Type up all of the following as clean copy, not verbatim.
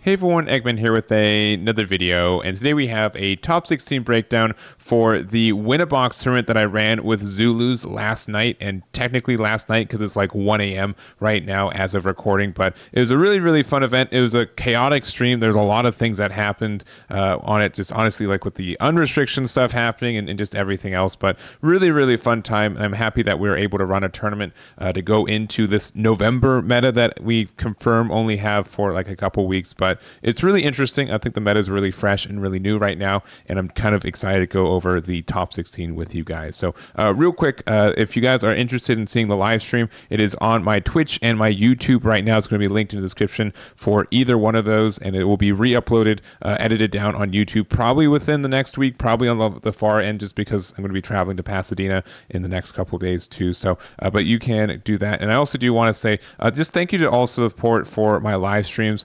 Hey everyone, Eggman here with another video, and today we have a top 16 breakdown for the Win-A-Box tournament that I ran with Zulus last night, and technically last night because it's like 1 a.m. right now as of recording, but it was a really fun event. It was a chaotic stream. There's a lot of things that happened on it, just honestly like with the unrestriction stuff happening and just everything else, but really fun time. And I'm happy that we were able to run a tournament to go into this November meta that we confirm only have for like a couple weeks, but it's really interesting. I think the meta is really fresh and really new right now, and I'm kind of excited to go over the top 16 with you guys. So real quick, if you guys are interested in seeing the live stream, it is on my Twitch and my YouTube right now. It's going to be linked in the description for either one of those, and it will be re-uploaded, edited down on YouTube probably within the next week, probably on the far end, just because I'm going to be traveling to Pasadena in the next couple days too. So but you can do that. And I also do want to say just thank you to all support for my live streams.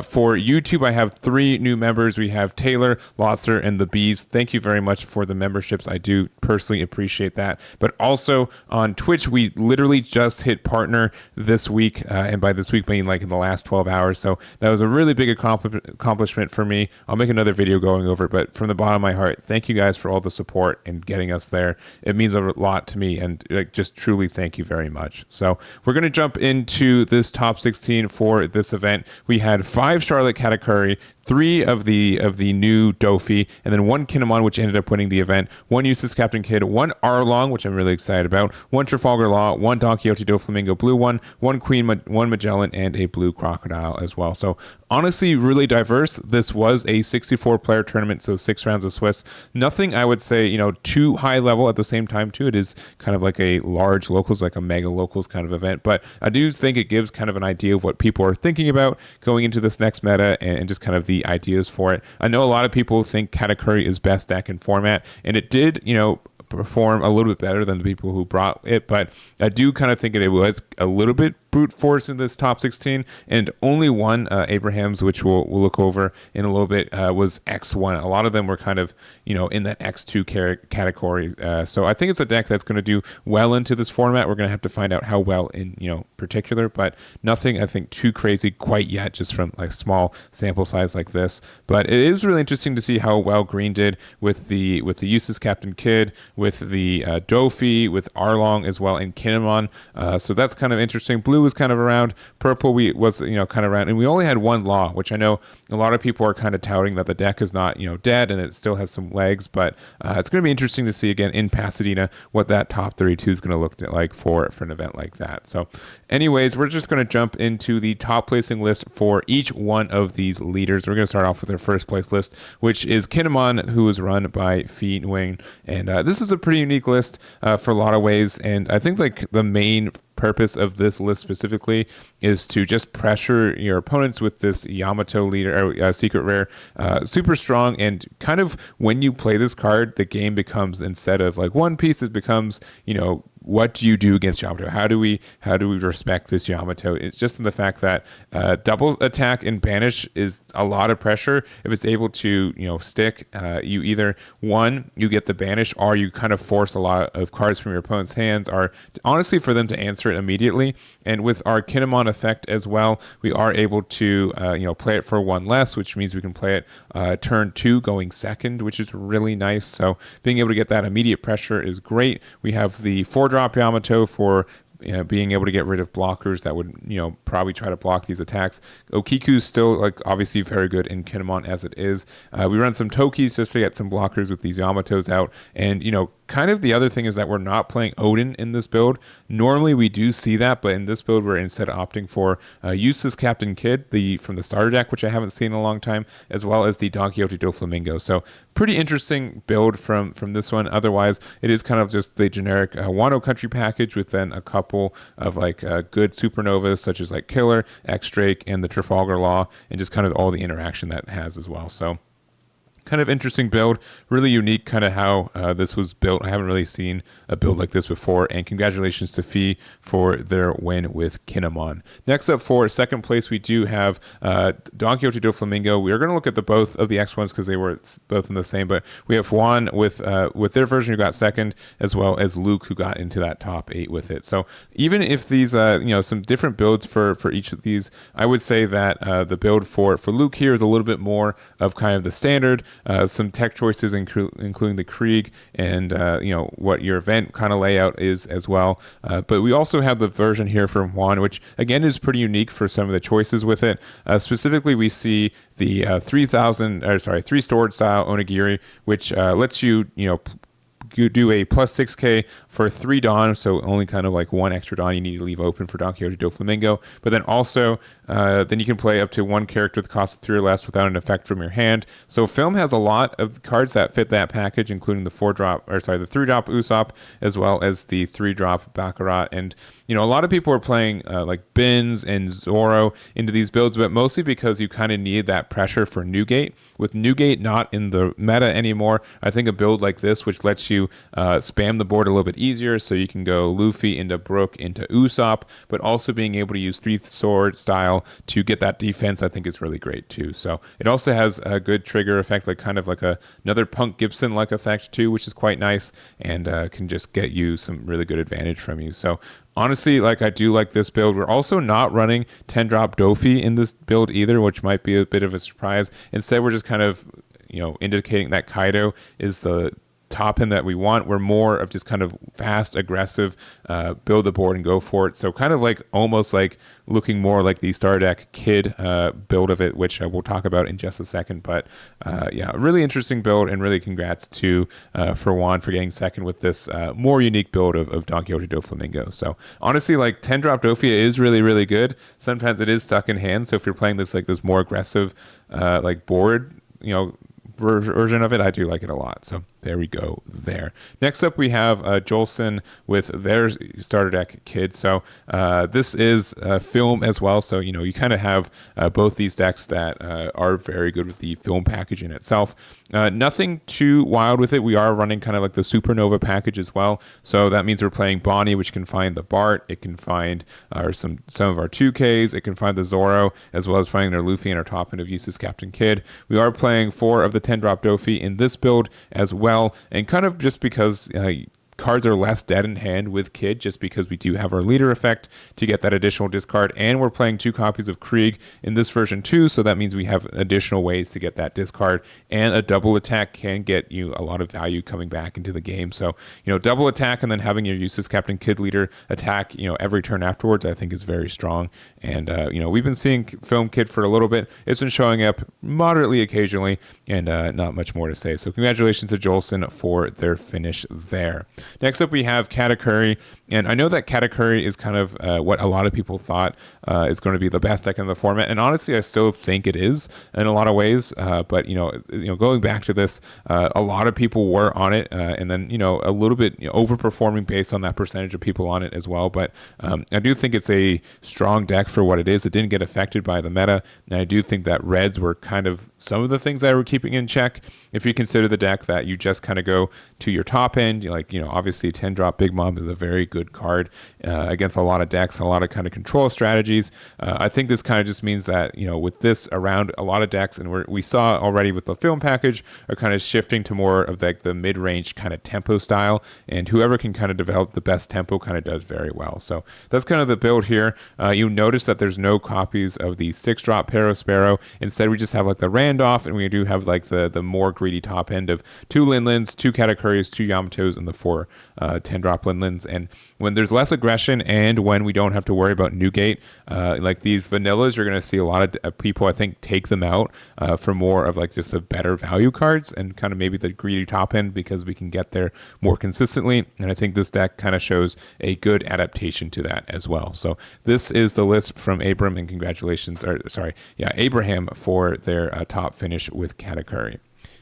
For YouTube, I have 3 new members. We have Taylor, Lotzer, and the Bees. Thank you very much for the memberships. I do personally appreciate that. But also on Twitch, we literally just hit partner this week, and by this week being like in the last 12 hours. So that was a really big accomplishment for me. I'll make another video going over it, but from the bottom of my heart, thank you guys for all the support and getting us there. It means a lot to me, and like just truly thank you very much. So we're going to jump into this top 16 for this event. We had 5 Charlotte Katakuri, 3 of the new Dofi, and then 1 Kinemon, which ended up winning the event, 1 Eustass Captain Kid, 1 Arlong, which I'm really excited about, 1 Trafalgar Law, 1 Donquixote Doflamingo blue one, 1 Queen, 1 Magellan, and a blue Crocodile as well. So honestly, really diverse. This was a 64-player tournament, so 6 rounds of Swiss. Nothing I would say, too high level at the same time too. It is kind of like a large locals, like a mega locals kind of event, but I do think it gives kind of an idea of what people are thinking about going into this next meta and just kind of the ideas for it. I know a lot of people think Katakuri is best deck in format, and it did, perform a little bit better than the people who brought it, but I do kind of think it was a little bit brute force in this top 16, and only one Abraham's, which we'll look over in a little bit, was X1. A lot of them were kind of in that X2 category, so I think it's a deck that's going to do well into this format. We're going to have to find out how well in particular, but nothing I think too crazy quite yet, just from like small sample size like this. But it is really interesting to see how well Green did with the Eustass Captain Kid, with the Dofi, with Arlong as well, and Kinemon. So that's kind of interesting. Blue was kind of around. Purple was kind of around, and we only had 1 Law, which I know a lot of people are kind of touting that the deck is not dead and it still has some legs. But it's going to be interesting to see again in Pasadena what that top 32 is going to look like for an event like that. So anyways, we're just going to jump into the top placing list for each one of these leaders. We're going to start off with our first place list, which is Kinemon, who was run by Nguyen, and this is a pretty unique list for a lot of ways, and I think like the main purpose of this list specifically is to just pressure your opponents with this Yamato leader or secret rare, super strong, and kind of when you play this card, the game becomes, instead of like one piece, it becomes what do you do against Yamato? How do we respect this Yamato? It's just in the fact that double attack and banish is a lot of pressure. If it's able to stick, you either you get the banish, or you kind of force a lot of cards from your opponent's hands, or honestly for them to answer it immediately. And with our Kinemon effect as well, we are able to play it for 1 less, which means we can play it turn 2 going second, which is really nice. So being able to get that immediate pressure is great. We have the 4-drop Yamato for being able to get rid of blockers that would probably try to block these attacks. Okiku's still like obviously very good in Kinemon as it is. We run some Tokis just to get some blockers with these Yamatos out, and kind of the other thing is that we're not playing Odin in this build. Normally we do see that, but in this build we're instead opting for Eustass Captain Kid from the starter deck, which I haven't seen in a long time, as well as the Donquixote Doflamingo. So pretty interesting build from this one. Otherwise it is kind of just the generic Wano Country package with then a couple of like good supernovas such as like Killer, X Drake, and the Trafalgar Law, and just kind of all the interaction that has as well. So kind of interesting build, really unique kind of how this was built. I haven't really seen a build like this before, and congratulations to Fee for their win with Kinemon. Next up for second place, we do have Donquixote Doflamingo. We are going to look at the both of the X ones because they were both in the same, but we have Juan with their version who got second, as well as Luke who got into that top 8 with it. So even if these some different builds for each of these, I would say that the build for Luke here is a little bit more of kind of the standard, some tech choices including the Krieg and what your event kind of layout is as well. But we also have the version here from Juan, which again is pretty unique for some of the choices with it. Specifically, we see the 3 storage style Onigiri, which lets you do a plus 6k for 3 Dawn, so only kind of like 1 extra Dawn you need to leave open for Donquixote Doflamingo. But then also, then you can play up to 1 character with the cost of 3 or less without an effect from your hand. So Film has a lot of cards that fit that package, including the 3-drop Usopp, as well as the 3-drop Baccarat. And a lot of people are playing like Bins and Zoro into these builds, but mostly because you kind of need that pressure for Newgate. With Newgate not in the meta anymore, I think a build like this, which lets you spam the board a little bit easier, so you can go Luffy into Brook into Usopp, but also being able to use 3-sword style to get that defense, I think is really great too. So it also has a good trigger effect, like kind of like another Punk Gibson like effect too, which is quite nice, and can just get you some really good advantage from you. So honestly, I do like this build. We're also not running 10-drop Dofi in this build either, which might be a bit of a surprise. Instead, we're just kind of, indicating that Kaido is the top end that we want. We're more of just kind of fast, aggressive, build the board and go for it. So kind of almost like looking more like the Star Deck Kid build of it, which we'll talk about in just a second. But really interesting build, and really congrats to for Juan for getting second with this more unique build of Donquixote Doflamingo. So honestly, 10-drop Dofia is really, really good. Sometimes it is stuck in hand. So if you're playing this this more aggressive board, version of it, I do like it a lot. So there we go there. Next up, we have Joelsen with their starter deck Kid. So this is Film as well. So, you kind of have both these decks that are very good with the Film package in itself. Nothing too wild with it. We are running kind of like the Supernova package as well. So that means we're playing Bonnie, which can find the Bart. It can find some of our 2Ks. It can find the Zoro, as well as finding their Luffy and our top end of Eustass Captain Kid. We are playing 4 of the 10-drop Dofi in this build as well. And kind of just because cards are less dead in hand with Kid, just because we do have our leader effect to get that additional discard, and we're playing 2 copies of Krieg in this version too, so that means we have additional ways to get that discard, and a double attack can get you a lot of value coming back into the game. So double attack and then having your Eustass Captain Kid leader attack every turn afterwards, I think is very strong. And we've been seeing Film Kid for a little bit. It's been showing up moderately occasionally, and not much more to say. So congratulations to Joelsen for their finish there. Next up, we have Katakuri, and I know that Katakuri is kind of what a lot of people thought is going to be the best deck in the format, and honestly, I still think it is in a lot of ways. But going back to this, a lot of people were on it, and then a little bit overperforming based on that percentage of people on it as well. But I do think it's a strong deck for what it is. It didn't get affected by the meta, and I do think that reds were kind of some of the things that were keeping in check. If you consider the deck that you just kind of go to your top end, obviously 10-drop Big Mom is a very good card against a lot of decks and a lot of kind of control strategies. I think this kind of just means that, with this around a lot of decks, and we saw already with the Film package, are kind of shifting to more of the mid-range kind of tempo style, and whoever can kind of develop the best tempo kind of does very well. So that's kind of the build here. You notice that there's no copies of the 6-drop Sparrow. Instead, we just have the Randolph, and we do have the more greedy top end of 2 Linlins, 2 Katakuris, 2 Yamatos, and the 4 10-drop Linlins. And when there's less aggression, and when we don't have to worry about Newgate, these vanillas, you're going to see a lot of people, I think, take them out for more of just the better value cards, and kind of maybe the greedy top end, because we can get there more consistently. And I think this deck kind of shows a good adaptation to that as well. So this is the list from Abraham, and congratulations, Abraham, for their top finish with Katakuri.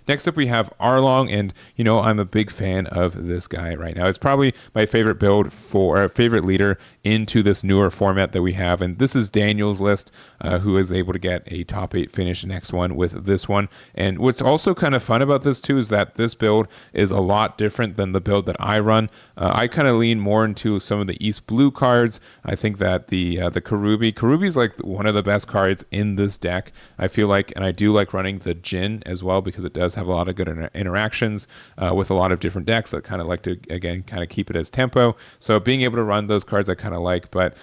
Next up, we have Arlong, and I'm a big fan of this guy right now. It's probably my favorite build for favorite leader into this newer format that we have, and this is Daniel's list, who is able to get a top 8 finish next one with this one. And what's also kind of fun about this too is that this build is a lot different than the build that I run. I kind of lean more into some of the East Blue cards. I think that the Karubi is like one of the best cards in this deck, I feel like, and I do like running the Jin as well because it does have a lot of good interactions with a lot of different decks that kind of like to, again, kind of keep it as tempo. So being able to run those cards I kind of like, but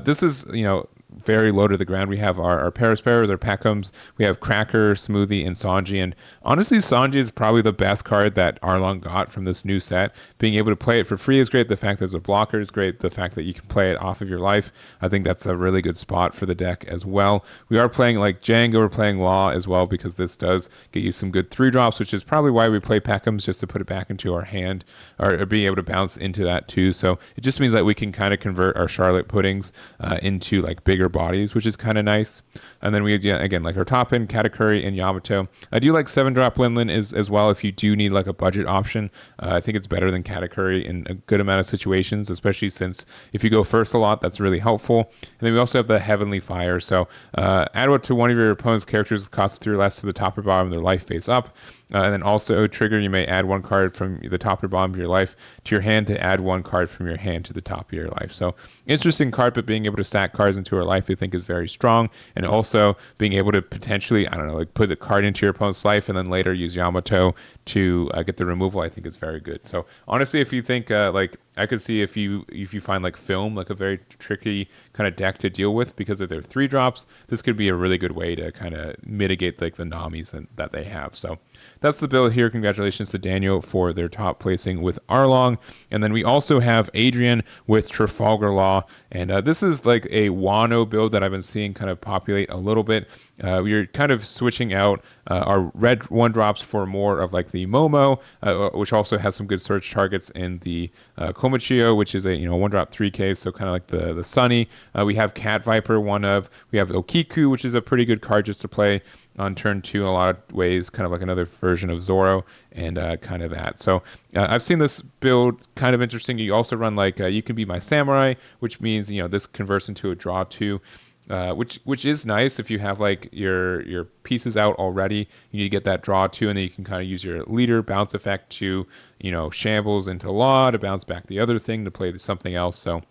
this is, very low to the ground. We have our Paris Bearers, our Peckhams. We have Cracker, Smoothie, and Sanji. And honestly, Sanji is probably the best card that Arlong got from this new set. Being able to play it for free is great. The fact that it's a blocker is great. The fact that you can play it off of your life, I think that's a really good spot for the deck as well. We are playing like Django, we're playing Law as well because this does get you some good 3-drops, which is probably why we play Peckhams, just to put it back into our hand or being able to bounce into that too. So it just means that we can kind of convert our Charlotte Puddings into like bigger bodies, which is kind of nice. And then we again like our top end Katakuri and Yamato. I do like 7-drop Linlin as well if you do need like a budget option. I think it's better than Katakuri in a good amount of situations, especially since if you go first a lot, that's really helpful. And then we also have the Heavenly Fire. So add what to one of your opponent's characters, cost 3 or less to the top or bottom of their life face up. And then also trigger, you may add 1 card from the top or bottom of your life to your hand to add 1 card from your hand to the top of your life. So interesting card, but being able to stack cards into our life, I think is very strong. And also being able to potentially, like put the card into your opponent's life and then later use Yamato to get the removal, I think is very good. So honestly, if you think I could see if you find like Film like a very tricky kind of deck to deal with because of their 3-drops, this could be a really good way to kind of mitigate like the Namis that they have. So that's the build here. Congratulations to Daniel for their top placing with Arlong. And then we also have Adrian with Trafalgar Law. And this is like a Wano build that I've been seeing kind of populate a little bit. We're kind of switching out our red 1-drops for more of like the Momo, which also has some good search targets in the Komichio, which is a 1-drop 3K, so kind of like the Sunny. We have Cat Viper, we have Okiku, which is a pretty good card just to play on turn 2 in a lot of ways, kind of like another version of Zoro and kind of that. So I've seen this build kind of interesting. You also run like You Can Be My Samurai, which means this converts into a draw 2. Which is nice if you have like your pieces out already. You need to get that draw 2, and then you can kind of use your leader bounce effect to shambles into Law to bounce back the other thing to play something else. So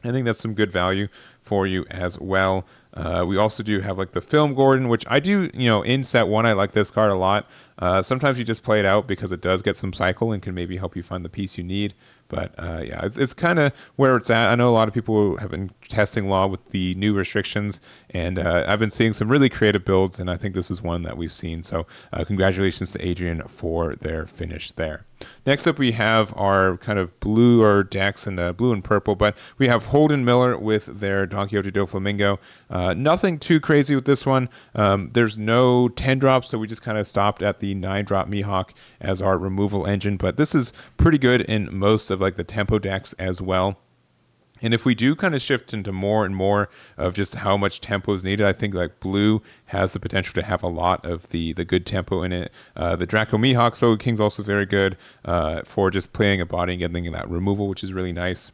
I think that's some good value for you as well. We also do have like the Film Gordon, which I do, in set 1, I like this card a lot. Sometimes you just play it out because it does get some cycle and can maybe help you find the piece you need. But yeah, it's kind of where it's at. I know a lot of people have been testing Law with the new restrictions, and I've been seeing some really creative builds, and I think this is one that we've seen. So congratulations to Adrian for their finish there. Next up, we have our kind of blue or decks and blue and purple, but we have Holden Miller with their Donquixote Doflamingo. Nothing too crazy with this one. There's no 10-drop, so we just kind of stopped at the 9-drop Mihawk as our removal engine, but this is pretty good in most of like the tempo decks as well. And if we do kind of shift into more and more of just how much tempo is needed, I think like blue has the potential to have a lot of the good tempo in it. The Draco Mihawk Soul King's also very good for just playing a body and getting that removal, which is really nice.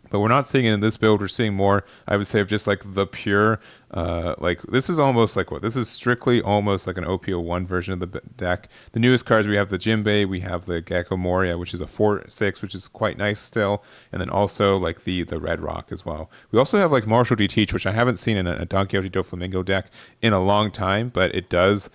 But we're not seeing it in this build. We're seeing more, I would say, of just like the pure, like this is almost like this is strictly almost like an OP01 version of the deck. The newest cards, we have the Jinbei, we have the Gecko Moria, which is a 4/6, which is quite nice still. And then also like the Red Rock as well. We also have like Marshall D. Teach, which I haven't seen in a Donquixote Doflamingo deck in a long time, but it does,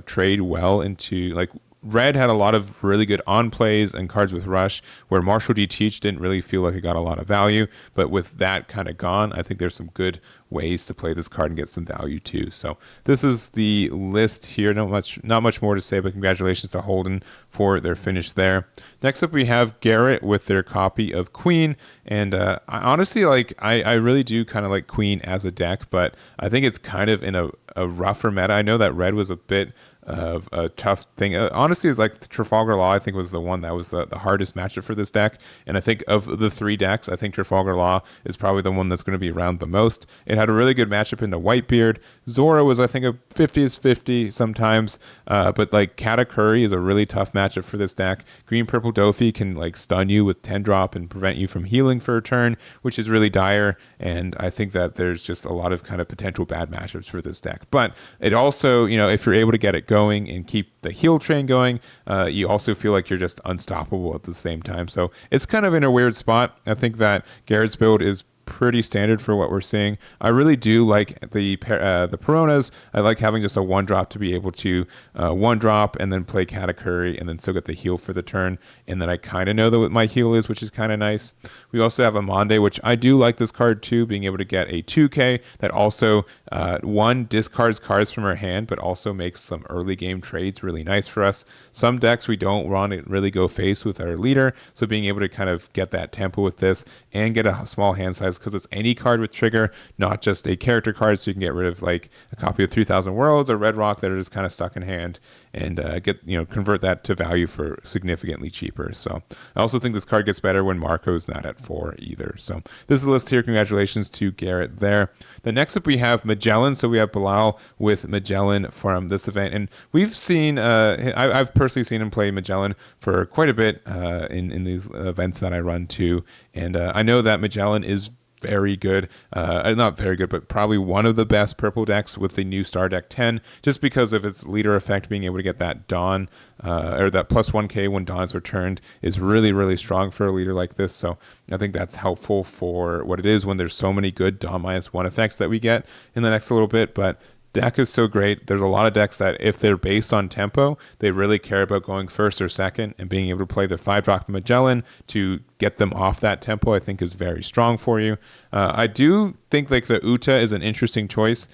trade well into like, Red had a lot of really good on plays and cards with Rush, where Marshall D. Teach didn't really feel like it got a lot of value. But with that kind of gone, I think there's some good ways to play this card and get some value too. So this is the list here. Not much more to say, but congratulations to Holden for their finish there. Next up, we have Garrett with their copy of Queen. And I honestly, I really do kind of like Queen as a deck, but I think it's kind of in a rougher meta. I know that Red was a bit of a tough thing. Honestly, it's like Trafalgar Law, I think, was the one that was the hardest matchup for this deck. And I think of the 3 decks, I think Trafalgar Law is probably the one that's going to be around the most. It had a really good matchup into Whitebeard. Zora was, I think, a 50-50 sometimes. But like Katakuri is a really tough matchup for this deck. Green Purple Dofi can like stun you with 10 drop and prevent you from healing for a turn, which is really dire. And I think that there's just a lot of kind of potential bad matchups for this deck. But it also, if you're able to get it going and keep the heal train going, you also feel like you're just unstoppable at the same time. So it's kind of in a weird spot. I think that Garrett's build is pretty standard for what we're seeing. I really do like the Peronas. I like having just a 1-drop to be able to 1-drop and then play Katakuri and then still get the heal for the turn. And then I kind of know what my heal is, which is kind of nice. We also have Amande, which I do like this card too, being able to get a 2K that also discards cards from our hand, but also makes some early game trades really nice for us. Some decks we don't want to really go face with our leader, so being able to kind of get that tempo with this and get a small hand size, because it's any card with trigger, not just a character card, so you can get rid of like a copy of 3000 Worlds or Red Rock that are just kind of stuck in hand and convert that to value for significantly cheaper. So I also think this card gets better when Marco's not at 4 either. So this is the list here. Congratulations to Garrett there. The next up we have Magellan. So we have Bilal with Magellan from this event, and we've seen I've personally seen him play Magellan for quite a bit in these events that I run too, and I know that Magellan is very good, not very good, but probably one of the best purple decks with the new Star Deck 10, just because of its leader effect. Being able to get that Dawn or that plus 1k when Dawn's returned is really, really strong for a leader like this. So I think that's helpful for what it is when there's so many good Dawn -1 effects that we get in the next little bit. But deck is so great. There's a lot of decks that if they're based on tempo, they really care about going first or second, and being able to play the 5-drop Magellan to get them off that tempo, I think is very strong for you. I do think like the Uta is an interesting choice.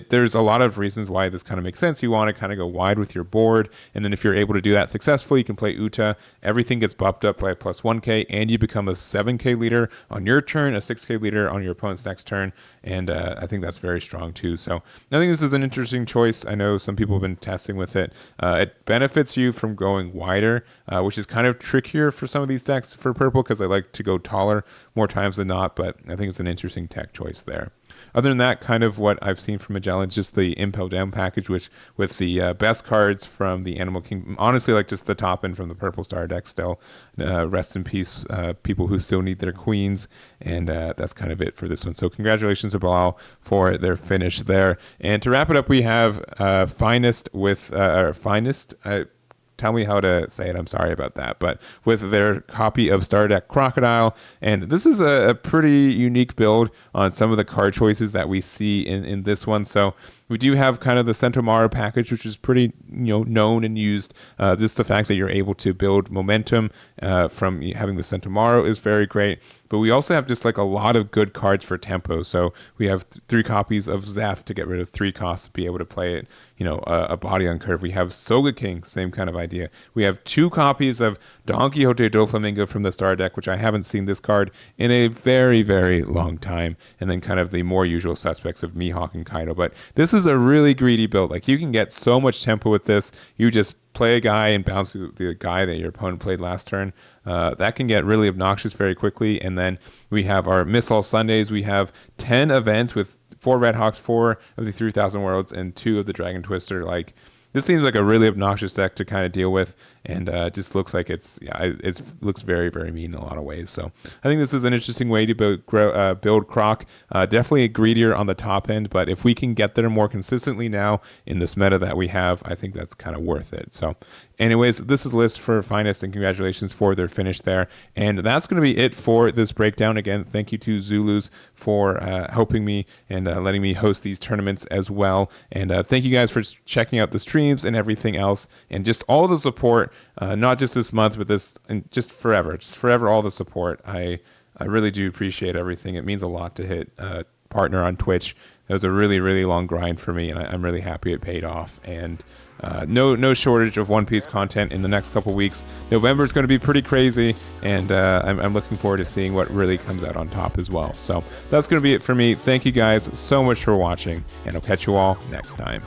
There's a lot of reasons why this kind of makes sense. You want to kind of go wide with your board, and then if you're able to do that successfully, you can play Uta. Everything gets bumped up by a plus 1k, and you become a 7k leader on your turn, a 6k leader on your opponent's next turn, and I think that's very strong too. So I think this is an interesting choice. I know some people have been testing with it. It benefits you from going wider, which is kind of trickier for some of these decks for purple, because I like to go taller more times than not, but I think it's an interesting tech choice there. Other than that, kind of what I've seen from Magellan, just the Impel Down package, which with the best cards from the Animal Kingdom. Honestly, like just the top end from the Purple Star deck still. Rest in peace, people who still need their queens. And that's kind of it for this one. So congratulations to Bilal for their finish there. And to wrap it up, we have Finest with Finest. Tell me how to say it. I'm sorry about that. But with their copy of Star Deck Crocodile. And this is a pretty unique build on some of the card choices that we see in this one. So we do have kind of the Centomaro package, which is pretty known and used. Just the fact that you're able to build momentum from having the Centomaro is very great. But we also have just like a lot of good cards for tempo. So we have 3 copies of Zeph to get rid of 3 costs, to be able to play it, a body on curve. We have Soga King, same kind of idea. We have 2 copies of Donquixote Doflamingo from the Star Deck, which I haven't seen this card in a very, very long time. And then kind of the more usual suspects of Mihawk and Kaido. But this is a really greedy build. Like, you can get so much tempo with this. You just play a guy and bounce the guy that your opponent played last turn. That can get really obnoxious very quickly. And then we have our Missile Sundays. We have 10 events with 4 Red Hawks, 4 of the 3000 Worlds, and 2 of the Dragon Twister. Like, this seems like a really obnoxious deck to kind of deal with, and it just looks like it looks very, very mean in a lot of ways. So I think this is an interesting way to build Croc. Definitely greedier on the top end, but if we can get there more consistently now in this meta that we have, I think that's kind of worth it. So anyways, this is the list for Finest, and congratulations for their finish there. And that's going to be it for this breakdown. Again, thank you to Zulus for helping me and letting me host these tournaments as well. And thank you guys for checking out the streams and everything else, and just all the support, not just this month, but this, and just forever, all the support. I really do appreciate everything. It means a lot to hit partner on Twitch. It was a really, really long grind for me, and I'm really happy it paid off. And no shortage of One Piece content in the next couple weeks. November is going to be pretty crazy, and I'm looking forward to seeing what really comes out on top as well. So that's going to be it for me. Thank you guys so much for watching, and I'll catch you all next time.